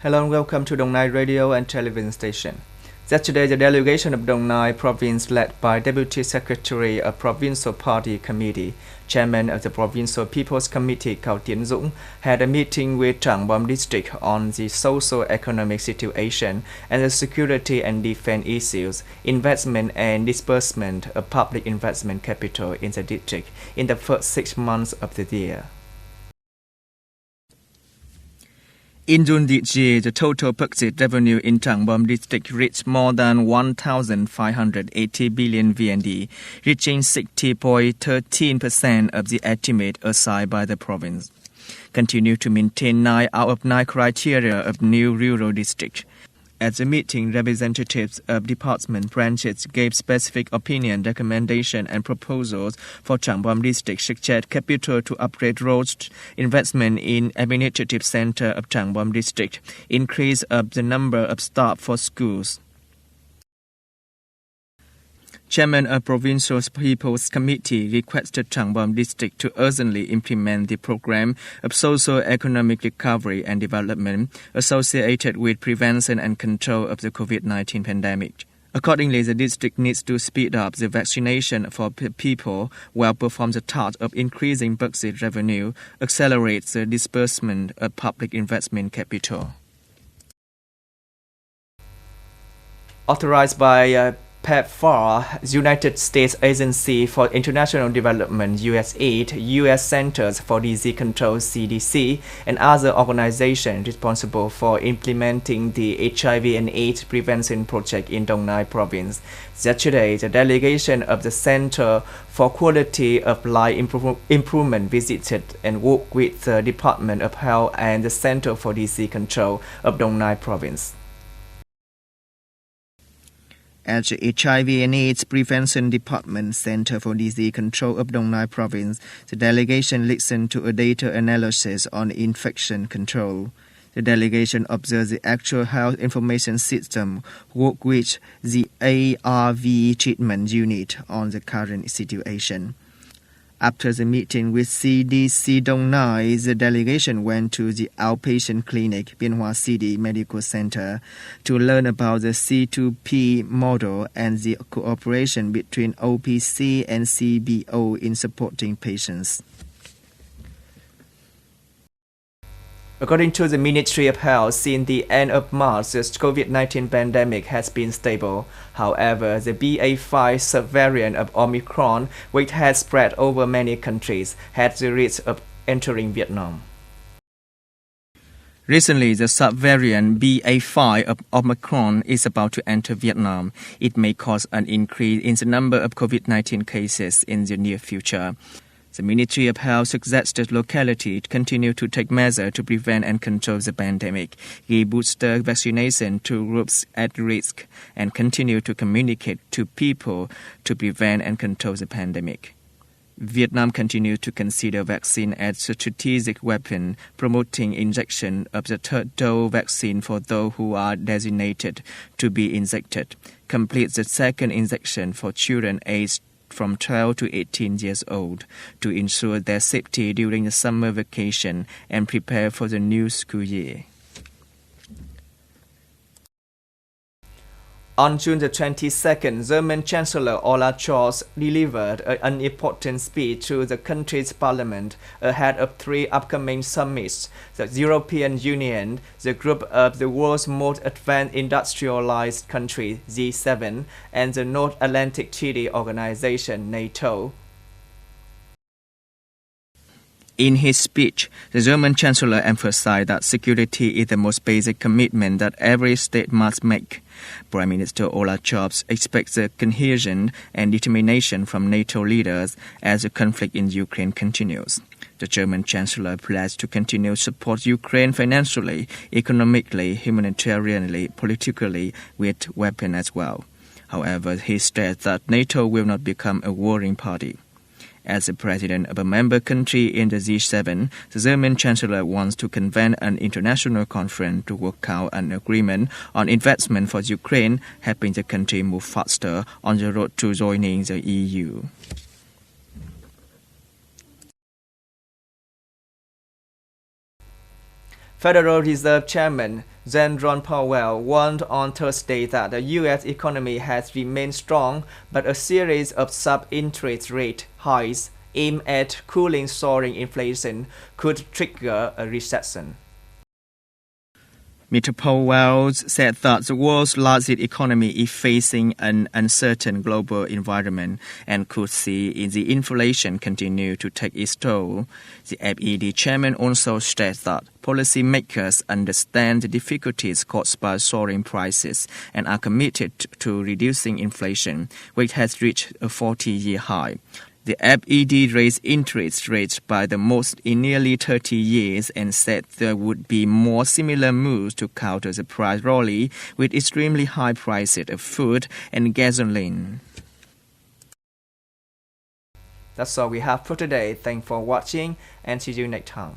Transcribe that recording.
Hello and welcome to Dong Nai Radio and Television Station. Yesterday, the delegation of Dong Nai Province, led by Deputy Secretary of Provincial Party Committee, Chairman of the Provincial People's Committee, Cao Tianzong, had a meeting with Trang Bom District on the socio-economic situation and the security and defense issues, investment and disbursement of public investment capital in the district in the first 6 months of the year. In June this year, the total purchase revenue in Trang Bom district reached more than 1,580 billion VND, reaching 60.13% of the estimate assigned by the province. Continue to maintain 9 out of 9 criteria of new rural district. At the meeting, representatives of department branches gave specific opinion, recommendation and proposals for Trang Bom district, suggest capital to upgrade roads, investment in administrative center of Trang Bom district, increase of the number of staff for schools. Chairman of Provincial People's Committee requested Trang Bom district to urgently implement the program of socio-economic recovery and development associated with prevention and control of the COVID-19 pandemic. Accordingly, the district needs to speed up the vaccination for people while perform the task of increasing budget revenue, accelerate the disbursement of public investment capital. Authorized by PEPFAR, United States Agency for International Development (USAID), U.S. Centers for Disease Control (CDC), and other organizations responsible for implementing the HIV and AIDS prevention project in Dong Nai Province. Yesterday, the delegation of the Center for Quality of Life Improvement visited and worked with the Department of Health and the Center for Disease Control of Dong Nai Province. At the HIV and AIDS Prevention Department Center for Disease Control of Dong Nai Province, the delegation listened to a data analysis on infection control. The delegation observed the actual health information system, worked with the ARV treatment unit on the current situation. After the meeting with CDC Dong Nai, the delegation went to the outpatient clinic, Bien Hoa City Medical Center, to learn about the C2P model and the cooperation between OPC and CBO in supporting patients. According to the Ministry of Health, since the end of March, the COVID-19 pandemic has been stable. However, the BA.5 subvariant of Omicron, which has spread over many countries, has the risk of entering Vietnam. Recently, the subvariant BA.5 of Omicron is about to enter Vietnam. It may cause an increase in the number of COVID-19 cases in the near future. The Ministry of Health suggested localities continue to take measures to prevent and control the pandemic, give booster vaccination to groups at risk, and continue to communicate to people to prevent and control the pandemic. Vietnam continues to consider vaccine as a strategic weapon, promoting injection of the third dose vaccine for those who are designated to be injected, complete the second injection for children aged from 12 to 18 years old to ensure their safety during the summer vacation and prepare for the new school year. On June the 22nd, German Chancellor Olaf Scholz delivered an important speech to the country's parliament ahead of 3 upcoming summits: the European Union, the group of the world's most advanced industrialized countries, G7, and the North Atlantic Treaty Organization, NATO. In his speech, the German Chancellor emphasized that security is the most basic commitment that every state must make. Prime Minister Olaf Scholz expects the cohesion and determination from NATO leaders as the conflict in Ukraine continues. The German Chancellor pledged to continue to support Ukraine financially, economically, humanitarianly, politically, with weapons as well. However, he stressed that NATO will not become a warring party. As the president of a member country in the G7, the German Chancellor wants to convene an international conference to work out an agreement on investment for Ukraine, helping the country move faster on the road to joining the EU. Federal Reserve Chairman Jerome Powell warned on Thursday that the U.S. economy has remained strong, but a series of sub-interest rate hikes aimed at cooling soaring inflation could trigger a recession. Mr. Powell said that the world's largest economy is facing an uncertain global environment and could see the inflation continue to take its toll. The FED chairman also stressed that policymakers understand the difficulties caused by soaring prices and are committed to reducing inflation, which has reached a 40-year high. The FED raised interest rates by the most in nearly 30 years and said there would be more similar moves to counter the price rally with extremely high prices of food and gasoline. That's all we have for today. Thanks for watching and see you next time.